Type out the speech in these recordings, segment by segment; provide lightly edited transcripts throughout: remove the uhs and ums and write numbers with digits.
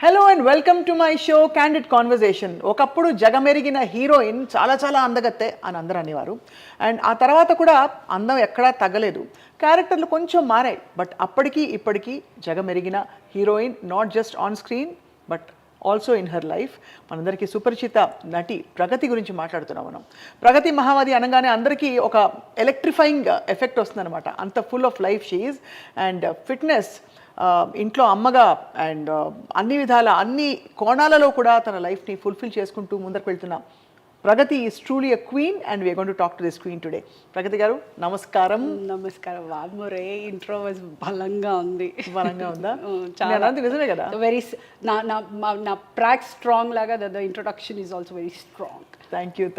Hello and welcome to my show candid conversation. ఒకప్పుడు జగమెరిగిన heroine చాలా చాలా అందగత్తే అని అందరూ అనేవారు. అండ్ ఆ తర్వాత కూడా అందం ఎక్కడా తగ్గలేదు, క్యారెక్టర్లు కొంచెం మారాయి. బట్ అప్పటికి ఇప్పటికీ జగమెరిగిన heroine, not just on screen but also in her life. మనందరికీ సుపరిచిత నటి ప్రగతి గురించి మాట్లాడుతున్నాం మనం. ప్రగతి మహావతి అనగానే అందరికీ ఒక ఎలక్ట్రిఫైయింగ్ ఎఫెక్ట్ వస్తుందన్నమాట. అంత full of life she is. And fitness, ఇంట్లో అమ్మగా అండ్ అన్ని విధాల అన్ని కోణాలలో కూడా తన లైఫ్ని ఫుల్ఫిల్ చేసుకుంటూ ముందరకు వెళ్తున్న Pragathi is truly a queen and we are going to talk to this queen today. Pragathi garu నమస్కారం. నమస్కారం. వామరే ఇంట్రో వాజ్ బలంగా ఉంది. బలంగా ఉందా? చాలా నిజమే కదా. వెరీ నా ప్రాక్ స్ట్రాంగ్ లాగా the introduction is also very strong.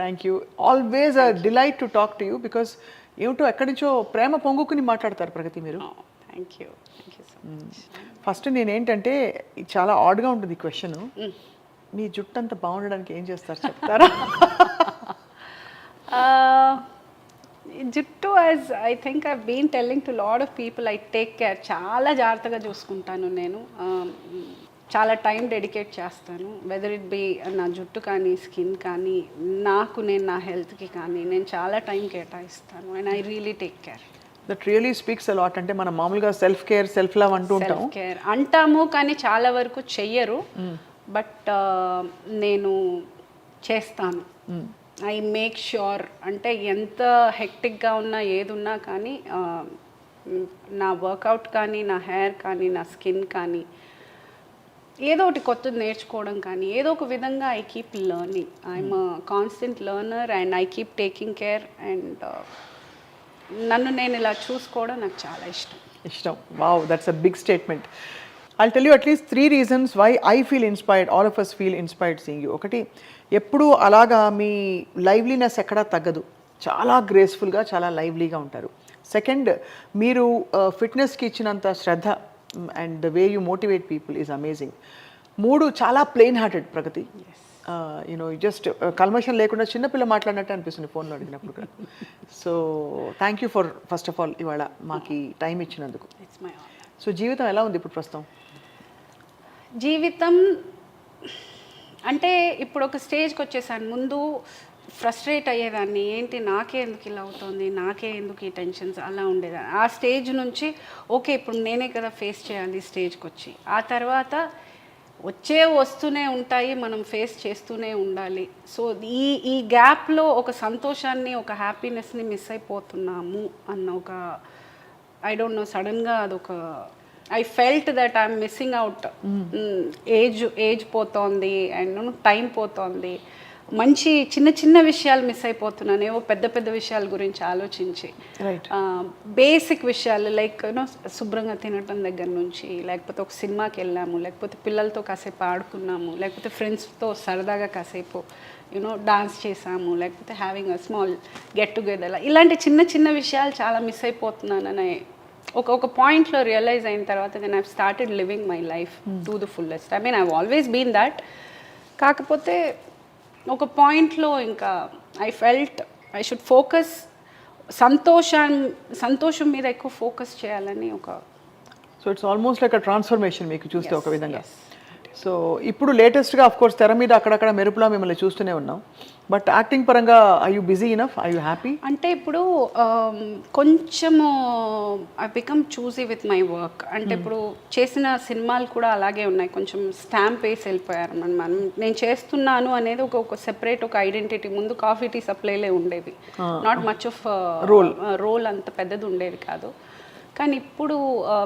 Thank you. Always a delight to talk to you because ఏమిటో ఎక్కడి నుంచో ప్రేమ పొంగుకుని మాట్లాడతారు ప్రగతి మీరు. Thank you so much. First నేనేంటంటే చాలా ఆడ్గా ఉంటుంది ఈ క్వశ్చన్. మీ జుట్టు అంత బాగుండడానికి ఏం చేస్తారు చెప్తారా? జుట్టు as I think I been telling to lot of people, I take care. చాలా జాగ్రత్తగా చూసుకుంటాను నేను. చాలా టైం డెడికేట్ చేస్తాను. వెదర్ ఇట్ బి నా జుట్టు కానీ స్కిన్ కానీ, నేను నా హెల్త్కి కానీ నేను చాలా టైం కేటాయిస్తాను. And I really take care. That really speaks a lot. అంటే మనం మామూలుగా సెల్ఫ్ కేర్, సెల్ఫ్ లవ్ అంటూ ఉంటాం. సెల్ఫ్ కేర్ అంటాము కానీ చాలా వరకు చెయ్యరు. బట్ నేను చేస్తాను. I make sure. అంటే ఎంత హెక్టిక్గా ఉన్నా ఏది ఉన్నా కానీ నా వర్కౌట్ కానీ, నా హెయిర్ కానీ, నా స్కిన్ కానీ, ఏదో ఒకటి కొత్తది నేర్చుకోవడం కానీ, ఏదో ఒక విధంగా I keep learning. I'm constant learner and I keep taking care. And నన్ను నేను ఇలా చూసుకోవడం నాకు చాలా ఇష్టం. Wow, that's a big statement. I'll tell you at least 3 reasons why I feel inspired, all of us feel inspired seeing you. ఒకటి, ఎప్పుడూ అలాగా మీ లైవ్లీనెస్ ఎక్కడా తగ్గదు. చాలా గ్రేస్ఫుల్గా, చాలా లైవ్లీగా ఉంటారు. సెకండ్, మీరు ఫిట్నెస్కి ఇచ్చినంత శ్రద్ధ and the way you motivate people is amazing. 3, చాలా plain hearted Pragathi. You know just కల్మషం లేకుండా చిన్నపిల్ల మాట్లాడినట్టు అనిపిస్తుంది ఫోన్లో అడిగినప్పుడు కూడా. So thank you for first of all ఇవాళ మాకు టైం ఇచ్చినందుకు. సో జీవితం ఎలా ఉంది ఇప్పుడు ప్రస్తుతం? జీవితం అంటే ఇప్పుడు ఒక స్టేజ్కి వచ్చేసాను. ముందు ఫ్రస్ట్రేట్ అయ్యేదాన్ని, ఏంటి నాకే ఎందుకు ఇలా అవుతుంది, నాకే ఎందుకు ఈ టెన్షన్స్, అలా ఉండేదాన్ని. ఆ స్టేజ్ నుంచి ఓకే ఇప్పుడు నేనే కదా ఫేస్ చేయాలి స్టేజ్కి వచ్చి. ఆ తర్వాత వస్తూనే ఉంటాయి, మనం ఫేస్ చేస్తూనే ఉండాలి. సో ఈ గ్యాప్లో ఒక సంతోషాన్ని, ఒక హ్యాపీనెస్ని మిస్ అయిపోతున్నాము అన్న ఒక, ఐ డోంట్ నో, సడన్గా అదొక I felt that I'm missing out. Age పోతోంది అండ్ టైం పోతోంది. మంచి చిన్న చిన్న విషయాలు మిస్ అయిపోతున్నాను. ఏవో పెద్ద పెద్ద విషయాల గురించి ఆలోచించి, బేసిక్ విషయాలు లైక్ యూనో శుభ్రంగా తినటం దగ్గర నుంచి, లేకపోతే ఒక సినిమాకి వెళ్ళాము, లేకపోతే పిల్లలతో కాసేపు ఆడుకున్నాము, లేకపోతే ఫ్రెండ్స్తో సరదాగా కాసేపు యూనో డాన్స్ చేసాము, లేకపోతే having a small get together. ఇలాంటి చిన్న చిన్న విషయాలు చాలా మిస్ అయిపోతున్నానని ఒక పాయింట్లో రియలైజ్ అయిన తర్వాత then I've started living my life to the fullest. I mean I've always been that. కాకపోతే ఒక పాయింట్లో ఇంకా I felt I should focus, సంతోషం మీద ఎక్కువ ఫోకస్ చేయాలని ఒక. So it's almost like a transformation మీకు చూస్తే ఒక విధంగా. సో ఇప్పుడు లేటెస్ట్గా ఆఫ్ కోర్స్ తెర మీద అక్కడక్కడ మెరుపులా మిమ్మల్ని చూస్తూనే ఉన్నాం. బట్ యాక్టింగ్ పరంగా I you busy enough, I you happy? అంటే ఇప్పుడు కొంచెము I become choosy with my work. అంటే ఇప్పుడు చేసిన సినిమాలు కూడా అలాగే ఉన్నాయి, కొంచెం స్టాంప్ వేసి వెళ్ళిపోయారు. నేను చేస్తున్నాను అనేది ఒక సెపరేట్ ఒక ఐడెంటిటీ. ముందు కాఫీ టీ సప్లైలే ఉండేవి, నాట్ మచ్ ఆఫ్ రోల్ అంత పెద్దది ఉండేది కాదు. కానీ ఇప్పుడు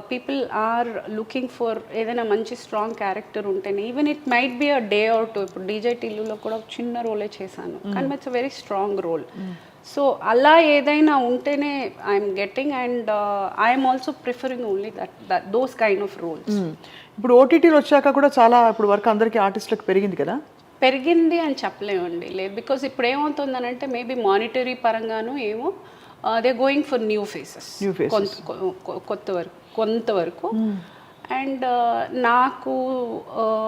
పీపుల్ ఆర్ లుకింగ్ ఫర్ ఏదైనా మంచి స్ట్రాంగ్ క్యారెక్టర్ ఉంటేనే, even it might be a day or two. ఇప్పుడు డీజే టిల్లులో కూడా ఒక చిన్న రోలే చేశాను, కానీ it's a very strong role. So అలా ఏదైనా ఉంటేనే I'm getting. And I'm also preferring only those kind of roles. ఇప్పుడు ఓటీటీలు వచ్చాక కూడా చాలా ఇప్పుడు వర్క్ అందరికీ ఆర్టిస్టులకు పెరిగింది కదా? పెరిగింది అని చెప్పలేమండి, లేదు. బికాస్ ఇప్పుడు ఏమవుతుందనంటే మేబీ మానిటరీ పరంగాను ఏమో they going for new faces కొంతవరకు. అండ్ నాకు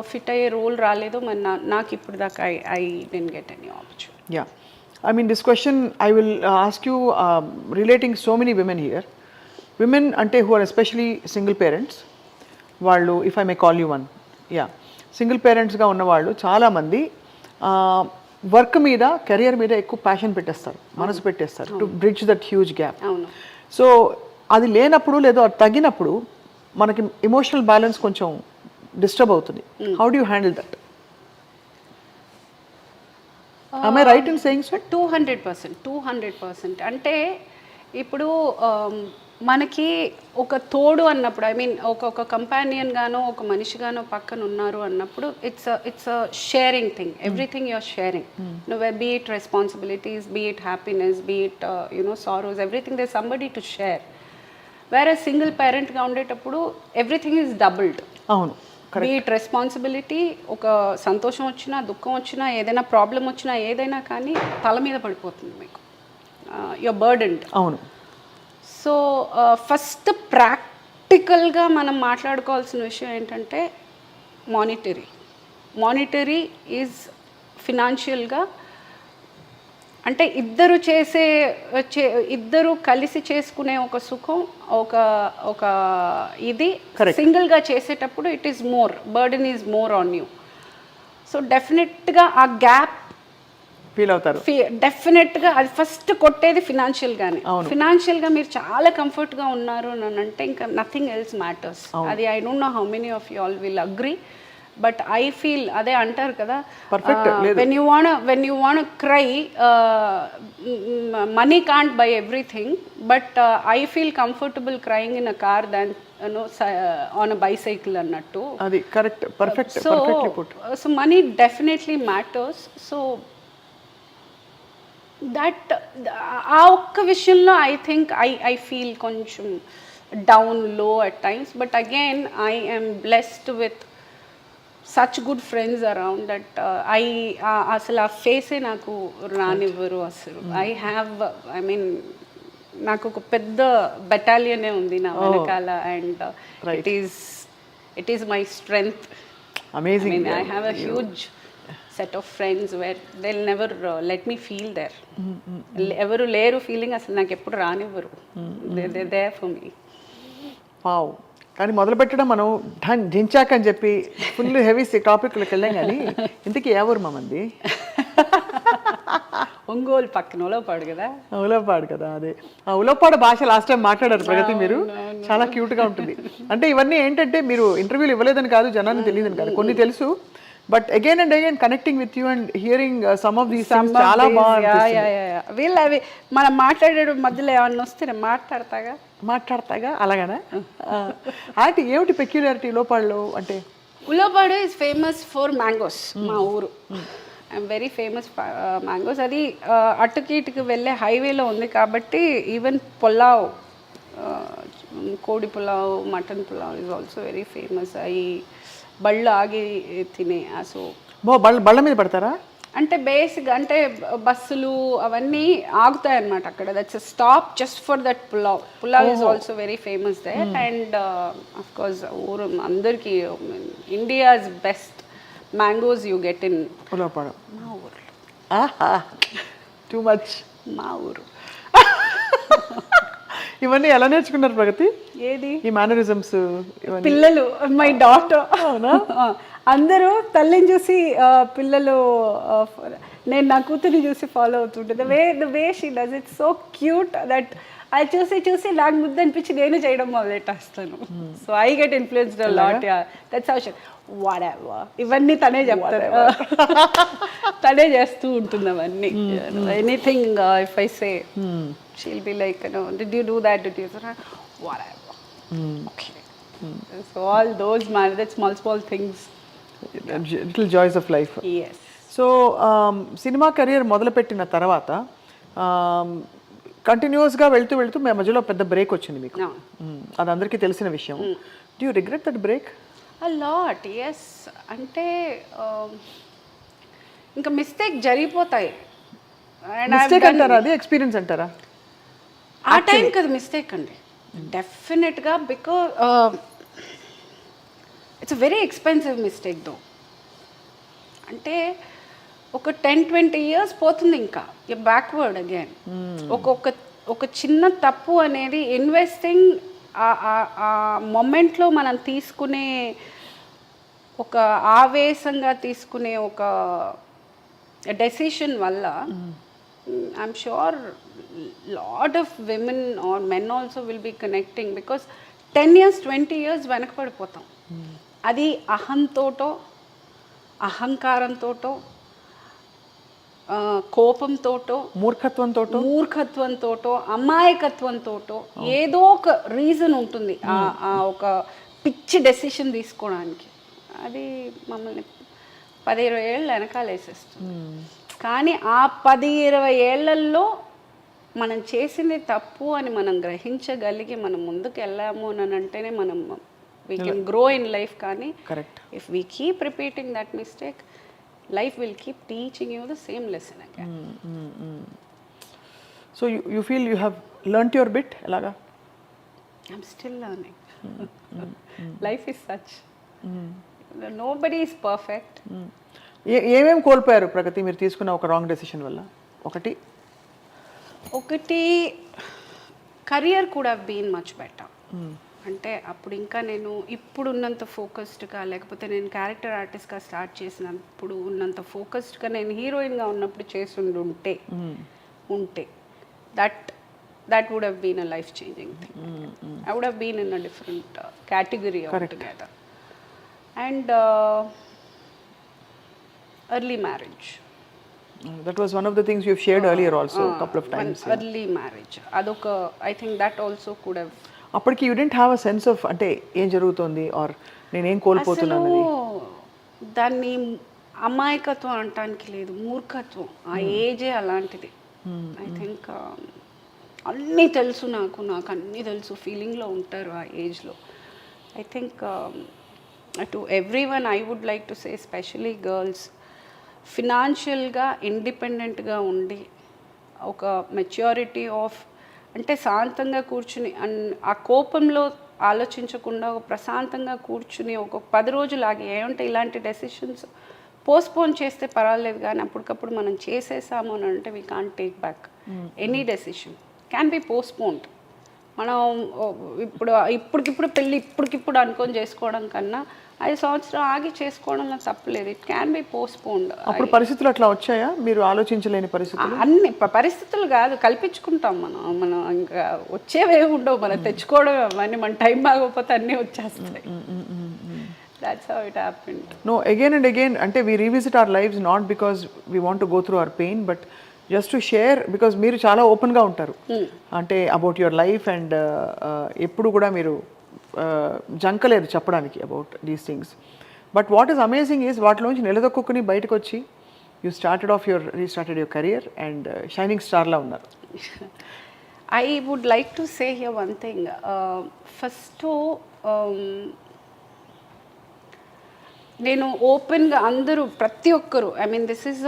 ఫిట్ అయ్యే రోల్ రాలేదు మరి. నాకు ఇప్పుడు దాకా I didn't get any opportunity. Yeah, I mean this question I will ask you relating so many women here. Women అంటే who are especially single parents, వాళ్ళు, if I may call you one, yeah single పేరెంట్స్గా ఉన్నవాళ్ళు చాలామంది work మీద career మీద ఎక్కువ passion పెట్టేస్తారు, మనసు పెట్టేస్తారు to bridge that huge gap. అవును. సో అది లేనప్పుడు లేదా అది తగ్గినప్పుడు మనకి ఎమోషనల్ బ్యాలెన్స్ కొంచెం డిస్టర్బ్ అవుతుంది. How do you handle that? am I right in saying so? 200%. అంటే ఇప్పుడు మనకి ఒక తోడు అన్నప్పుడు, ఐ మీన్ ఒక కంపానియన్ గానో ఒక మనిషిగానో పక్కన ఉన్నారు అన్నప్పుడు it's sharing thing. Everything you're sharing. Be it responsibilities, be it happiness, be it sorrows, everything they somebody to share. వేరే సింగిల్ పేరెంట్గా ఉండేటప్పుడు ఎవ్రీథింగ్ ఈజ్ డబుల్డ్. అవును. బీ ఇట్ రెస్పాన్సిబిలిటీ, ఒక సంతోషం వచ్చినా దుఃఖం వచ్చినా ఏదైనా ప్రాబ్లం వచ్చినా ఏదైనా కానీ తల మీద పడిపోతుంది మీకు, యువర్ బర్డెన్డ్. అవును. సో ఫస్ట్ ప్రాక్టికల్గా మనం మాట్లాడుకోవాల్సిన విషయం ఏంటంటే మానిటరీ ఈజ్ ఫినాన్షియల్గా, అంటే ఇద్దరు కలిసి చేసుకునే ఒక సుఖం, ఒక ఇది సింగిల్గా చేసేటప్పుడు it is more burden is more on you. So డెఫినెట్గా ఆ గ్యాప్ ఫీల్ అవుతారు. డెఫినెట్గా అది ఫస్ట్ కొట్టేది ఫినాన్షియల్గానే. ఫినాన్షియల్గా మీరు చాలా కంఫర్ట్గా ఉన్నారు అని అంటే ఇంకా నథింగ్ ఎల్స్ మ్యాటర్స్. అది I don't know how many of you all will agree, but I feel అదే అంటారు కదా, when you want cry money can't by everything, but I feel comfortable crying in a car than on a bicycle అన్నట్టు. అది correct, perfect. So money definitely matters. So that ఆ ఒక్క విషయంలో I think I feel కొంచెం down లో at times, but again I am blessed with such good friends around that అసలు ఆ ఫేసే నాకు రానివ్వరు అసలు. ఐ మీన్ నాకు ఒక పెద్ద బెటాలియనే ఉంది నా వెనకాల, and it is my strength. Amazing. I mean, I have a huge set of friends where they'll never let me feel there. ఎవరు లేరు ఫీలింగ్ అసలు నాకు ఎప్పుడు రానివ్వరు. they're there for me. Wow. కానీ మొదలు పెట్టడం మనం దించాక అని చెప్పి ఫుల్ హెవీ టాపిక్లోకి వెళ్ళాం. కానీ ఇంతకీ ఎవరు మంది? ఒంగోలు పక్కన ఉలవపాడు కదా. ఉలవపాడు కదా, అదే ఆ ఉలవపాడు భాష లాస్ట్ టైం మాట్లాడారు ప్రగతి మీరు, చాలా క్యూట్గా ఉంటుంది. అంటే ఇవన్నీ ఏంటంటే మీరు ఇంటర్వ్యూలు ఇవ్వలేదని కాదు, జనాన్ని తెలియదని కాదు, కొన్ని తెలుసు, but again and again connecting with you and hearing some of these things చాలా బాగా. వీళ్ళు అవి మనం మాట్లాడే మధ్యలో ఏమన్నా వస్తే మాట్లాడతాగా అలాగనా? అంటే ఏమిటి పెక్యులారిటీ ఉలవపాడులో? అంటే Ulavapadu is famous for mangoes. మా ఊరు ఐఎమ్ వెరీ ఫేమస్ మ్యాంగోస్. అది అటుకి ఇటుకి వెళ్ళే హైవేలో ఉంది కాబట్టి ఈవెన్ పులావ్, కోడి pulao, mutton pulao is also very famous. అవి బళ్ళు ఆగి తినే. సో బళ్ళ మీద పడతారా? అంటే బేసిక్ అంటే బస్సులు అవన్నీ ఆగుతాయి అన్నమాట అక్కడ. That's a stop just for that pulao is also very famous there. And of course ఊరు అందరికీ India's best mangoes you get in Ulavapadu. మా ఊర్లో టూ మచ్. మా ఊరు. ఇవన్నీ ఎలా నేర్చుకున్నారు ప్రగతి? ఏది ఈ మేనరిజమ్స్? పిల్లలు, మై డాటర్. అందరూ తల్లిని చూసి పిల్లలు, నేను నా కూతుర్ని చూసి ఫాలో అవుతుంటే the way she does it so cute that అది చూసి నాకు ముద్దు అనిపించి నేను చేయడం మొదలెట్టేస్తాను. So I get influenced a lot. That's how she whatever. ఇవన్నీ తనే చెప్తారు, తనే చేస్తూ ఉంటుంది అవన్నీ. Anything if I say she'll be like, did you do that, whatever. Okay. So all those that small things, little joys of life. Yes. So cinema career మొదలుపెట్టిన తర్వాత కంటిన్యూస్గా వెళ్తూ మధ్యలో పెద్ద బ్రేక్ వచ్చింది మీకు. అది అందరికీ తెలిసిన విషయం. Do you regret that break? A lot, yes. అంటే ఇంకా మిస్టేక్ జరిగిపోతాయి. మిస్టేక్ అంటారా, అది ఎక్స్పీరియన్స్ అంటారా? ఆ టైం కదా మిస్టేక్ అండి డెఫినెట్గా. Because it's very expensive mistake though. అంటే ఒక 10-20 years పోతుంది ఇంకా బ్యాక్వర్డ్ అగైన్. ఒక చిన్న తప్పు అనేది ఇన్వెస్టింగ్ ఆ మొమెంట్లో మనం తీసుకునే ఒక ఆవేశంగా తీసుకునే ఒక డెసిషన్ వల్ల I'm sure lot of women or men also will be connecting because 10 years 20 years వెనకపడిపోతాం. అది అహంతోటో అహంకారంతోటో కోపంతోటో మూర్ఖత్వంతోటో అమాయకత్వంతోటో ఏదో ఒక రీజన్ ఉంటుంది ఆ ఒక పిచ్చి డెసిషన్ తీసుకోవడానికి. అది మమ్మల్ని 10-20 ఏళ్ళు వెనకాలేసేస్తుంది. కానీ ఆ 10-20 ఏళ్లలో మనం చేసింది తప్పు అని మనం గ్రహించగలిగి మనం ముందుకు వెళ్ళాము అని అంటేనే మనం we can grow in life. కానీ if we keep repeating that mistake, life will keep teaching you the same lesson again. So you feel you have learnt your bit elaga? I'm still learning. Life is such. Nobody is perfect. ఏమేం కోల్పోయారు ప్రగతి మీరు తీసుకున్న ఒక wrong decision వల్ల? ఒకటి career could have been much better. అంటే అప్పుడు ఇంకా నేను ఇప్పుడు ఉన్నంత ఫోకస్డ్గా, లేకపోతే నేను క్యారెక్టర్ ఆర్టిస్ట్గా స్టార్ట్ చేసినప్పుడు ఉన్నంత ఫోకస్డ్గా నేను హీరోయిన్గా ఉన్నప్పుడు చేసి ఉంటే that would have been a life changing thing. I would have been in a different category altogether. And early marriage. That was one of the things you've shared earlier also, a couple of times. Early marriage. అదొక I think that also could have. అప్పటికి you didn't have a sense of అంటే ఏం జరుగుతుంది are నేనేం కోల్పోతున్నాను అని. దాన్ని అమాయకత్వం అనటానికి లేదు, మూర్ఖత్వం. ఆ ఏజే అలాంటిది. ఐ థింక్ అన్నీ తెలుసు, నాకు అన్నీ తెలుసు ఫీలింగ్లో ఉంటారు ఆ ఏజ్లో. I think to everyone I would like to say, especially girls, ఫినాన్షియల్గా ఇండిపెండెంట్గా ఉండి ఒక మెచ్యూరిటీ ఆఫ్ అంటే శాంతంగా కూర్చుని ఆ కోపంలో ఆలోచించకుండా ఒక ప్రశాంతంగా కూర్చుని ఒక 10 రోజులు ఆగి ఏమంటే ఇలాంటి డెసిషన్స్ పోస్ట్పోన్ చేస్తే పర్వాలేదు, కానీ అప్పటికప్పుడు మనం చేసేసాము అని అంటే we can't take back any decision. Can be postponed. మనం ఇప్పటికిప్పుడు పెళ్ళి ఇప్పటికిప్పుడు అనుకొని చేసుకోవడం కన్నా 5 సంవత్సరాలు ఆగి చేసుకోవడంలో తప్పలేదు. It can be postponed. అప్పుడు పరిస్థితులు అట్లా వచ్చాయా? మీరు ఆలోచించలేని పరిస్థితులు? అన్ని పరిస్థితులు కాదు, కల్పించుకుంటాం మనం ఇంకా వచ్చేవేమి ఉండవు, మనం తెచ్చుకోవడం అవన్నీ. మన టైం బాగోకపోతే అన్నీ వచ్చేస్తాయి. That's how it happened. No, again and again, ante we revisit our lives not because we want to go through our pain, but just to share, because మీరు చాలా ఓపెన్గా ఉంటారు అంటే అబౌట్ యువర్ లైఫ్. అండ్ ఎప్పుడు కూడా మీరు జంకలేదు చెప్పడానికి about these things. But what is amazing is వాటిలోంచి నిలదొక్కుని బయటకు వచ్చి you restarted your career and shining స్టార్లా ఉన్నారు. I would like to say here one thing. First, నేను ఓపెన్గా అందరూ ప్రతి ఒక్కరు, ఐ మీన్ దిస్ ఈజ్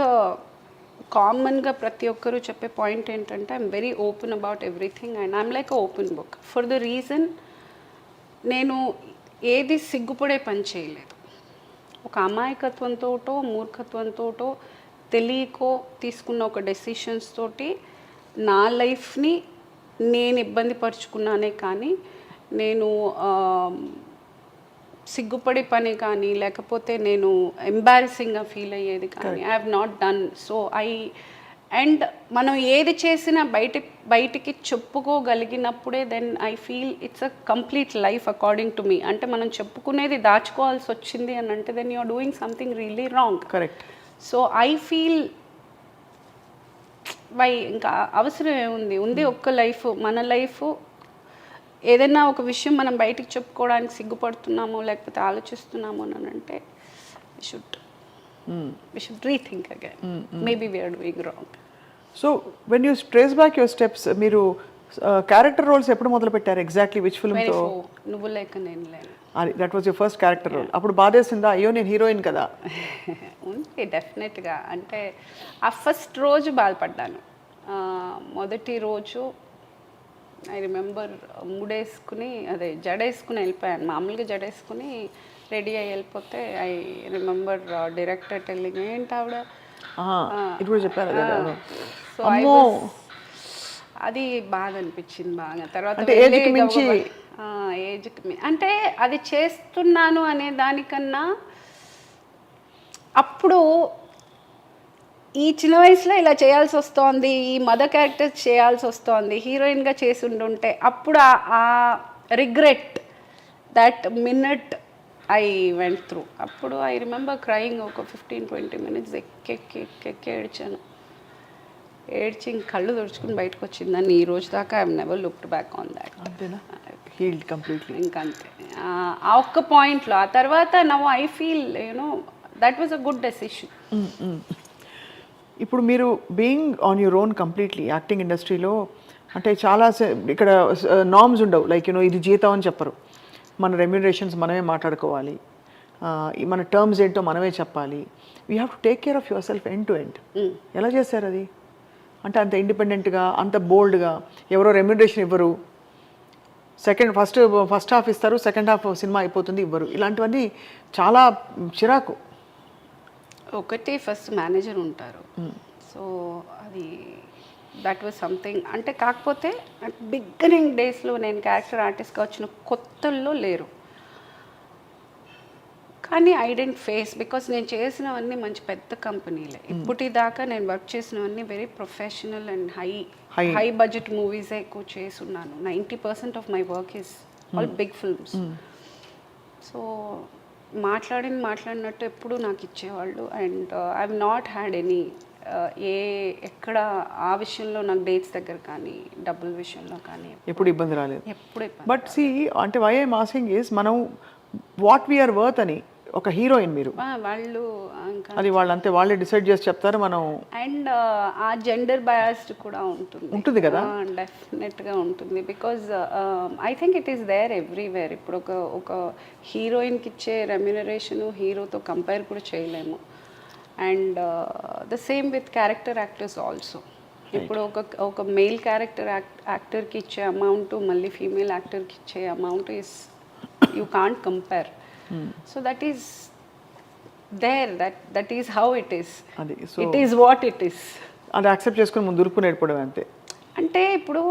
కామన్గా ప్రతి ఒక్కరు చెప్పే పాయింట్ ఏంటంటే I'm very open about everything and I'm like a open book. For the reason, నేను ఏది సిగ్గుపడే పని చేయలేదు. ఒక అమాయకత్వంతోటో మూర్ఖత్వంతోటో తెలియకో తీసుకున్న ఒక డెసిషన్స్ తోటి నా లైఫ్ని నేను ఇబ్బంది పరుచుకున్నానే కానీ నేను సిగ్గుపడే పని కానీ లేకపోతే నేను ఎంబారసింగ్గా ఫీల్ అయ్యేది కానీ I have not done. So and మనం ఏది చేసినా బయటికి చెప్పుకోగలిగినప్పుడే then I feel it's a complete life according to me. అంటే మనం చెప్పుకునేది దాచుకోవాల్సి వచ్చింది అని అంటే then you are doing something really wrong. Correct. So I feel ఇంకా అవసరం ఏముంది ఒక్క లైఫ్, మన లైఫ్. ఏదైనా ఒక విషయం మనం బయటికి చెప్పుకోవడానికి సిగ్గుపడుతున్నామో లేకపోతే ఆలోచిస్తున్నామో అని అంటే we should rethink again. Maybe we are doing wrong. So when you trace back your steps, మీరు క్యారెక్టర్ రోల్స్ ఎప్పుడు మొదలు పెట్టారు? ఎగ్జాక్ట్లీ విచ్ ఫిల్మ్ తో? నువ్వు లేక నేను లేను. That was your first character role. అప్పుడు బాధేసిందా, అయ్యో నేను హీరోయిన్ కదా? ఉంది డెఫినెట్గా. అంటే ఆ ఫస్ట్ రోజు బాధపడ్డాను. మొదటి రోజు ఐ రిమెంబర్ ముడేసుకుని జడేసుకుని వెళ్ళిపోయాను. మామూలుగా జడేసుకుని రెడీ అయ్యి వెళ్ళిపోతే ఐ రిమెంబర్ డైరెక్టర్ టెల్లింగ్ ఏంటి ఆవిడ ఇప్పుడు చెప్పారు. సో అది బాధ అనిపించింది బాగా. తర్వాత ఏజ్కి అంటే అది చేస్తున్నాను అనే దానికన్నా అప్పుడు ఈ చిన్న వయసులో ఇలా చేయాల్సి వస్తోంది, ఈ మదర్ క్యారెక్టర్ చేయాల్సి వస్తోంది, హీరోయిన్గా చేసి ఉండుంటే అప్పుడు ఆ regret that minute I went through. అప్పుడు ఐ రిమెంబర్ క్రయింగ్ ఒక 15-20 minutes ఎక్కి ఏడ్చాను. ఏడ్చి కళ్ళు తుడుచుకుని బయటకు వచ్చిందని ఈ రోజు దాకా I never looked back on that. అంతేనా? Healed completely. ఇంకంతే ఆ ఒక్క పాయింట్లో. ఆ తర్వాత now I feel you know that was a good decision. ఇప్పుడు మీరు being on your own completely acting ఇండస్ట్రీలో అంటే చాలా ఇక్కడ నార్మ్స్ ఉండవు. లైక్ యూనో ఇది జీతం అని చెప్పరు, మన రెమ్యూనరేషన్స్ మనమే మాట్లాడుకోవాలి, మన టర్మ్స్ ఏంటో మనమే చెప్పాలి. We have to take care of your self end to end. ఎలా చేస్తారు అది? అంటే అంత ఇండిపెండెంట్గా, అంత బోల్డ్గా, ఎవరో రెమ్యూనరేషన్ ఇవ్వరు, ఫస్ట్ హాఫ్ ఇస్తారు, సెకండ్ హాఫ్ సినిమా అయిపోతుంది ఇవ్వరు, ఇలాంటివన్నీ చాలా చిరాకు. ఒకటి ఫస్ట్ మేనేజర్ ఉంటారు. సో అది దట్ వాజ్ సంథింగ్. అంటే కాకపోతే బిగినింగ్ డేస్లో నేను క్యారెక్టర్ ఆర్టిస్ట్గా వచ్చిన కొత్తల్లో లేరు. కానీ ఐ డెంట్ ఫేస్, బికాస్ నేను చేసినవన్నీ మంచి పెద్ద కంపెనీలే. ఇప్పటిదాకా నేను వర్క్ చేసినవన్నీ very professional and high budget మూవీసే ఎక్కువ చేసున్నాను. 90% of my work is all big films. So మాట్లాడినట్టు ఎప్పుడు నాకు ఇచ్చేవాళ్ళు. And I have not had any ఎక్కడ ఆ విషయంలో నాకు డేట్స్ దగ్గర కానీ డబ్బుల విషయంలో కానీ ఎప్పుడు ఇబ్బంది రాలేదు. ఎప్పుడు. బట్ సి అంటే వై ఐఎమ్ ఆస్కింగ్ ఈస్ మనం వాట్ వీఆర్ వర్త్ అని ఒక హీరోయిన్ మీరు వాళ్ళు అది వాళ్ళంతే వాళ్ళే డిసైడ్ చేసి చెప్తారు. మనం అండ్ ఆ జెండర్ బయాస్డ్ కూడా ఉంటుంది కదా. డెఫినెట్గా ఉంటుంది. Because I think it is there everywhere. ఇప్పుడు ఒక హీరోయిన్కి ఇచ్చే రెమ్యునరేషను హీరోతో కంపేర్ కూడా చేయలేము. And the same with character actors also. ఇప్పుడు ఒక మెయిల్ క్యారెక్టర్ యాక్టర్కి ఇచ్చే అమౌంట్ మళ్ళీ ఫీమేల్ యాక్టర్కి ఇచ్చే amount is you can't compare. So that is there, that is how it is. It is what it is. అది accept చేసుకుని ముందు దురుపు నేర్పడం అంతే. అంటే ఇప్పుడు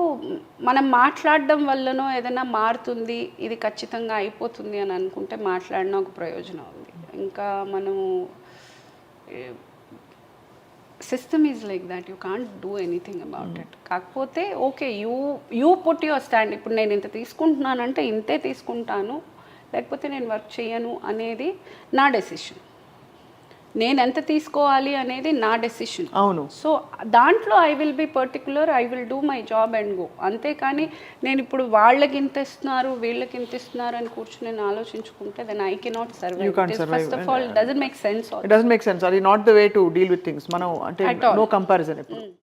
మనం మాట్లాడడం వల్లనో ఏదైనా మారుతుంది, ఇది ఖచ్చితంగా అయిపోతుంది అని అనుకుంటే మాట్లాడినా ఒక ప్రయోజనం ఉంది. ఇంకా మనము system is like that, you can't do anything about it. కాకపోతే okay you put your stand. ఇప్పుడు నేను ఇంత తీసుకుంటున్నానంటే ఇంతే తీసుకుంటాను, లేకపోతే నేను వర్క్ చేయను అనేది నా డెసిషన్. నేను ఎంత తీసుకోవాలి అనేది నా డెసిషన్. అవును. సో దాంట్లో I will be particular, I will do my job and go. అంతేకాని నేను ఇప్పుడు వాళ్ళకి ఇంత ఇస్తున్నారు వీళ్ళకి ఇంత ఇస్తున్నారు అని కూర్చొని నేను ఆలోచించుకుంటే then I cannot survive. First of all doesn't make sense. It doesn't make sense. అది not the way to deal with things. మనం అంటే నో కంపారిజన్ ఇప్పుడు.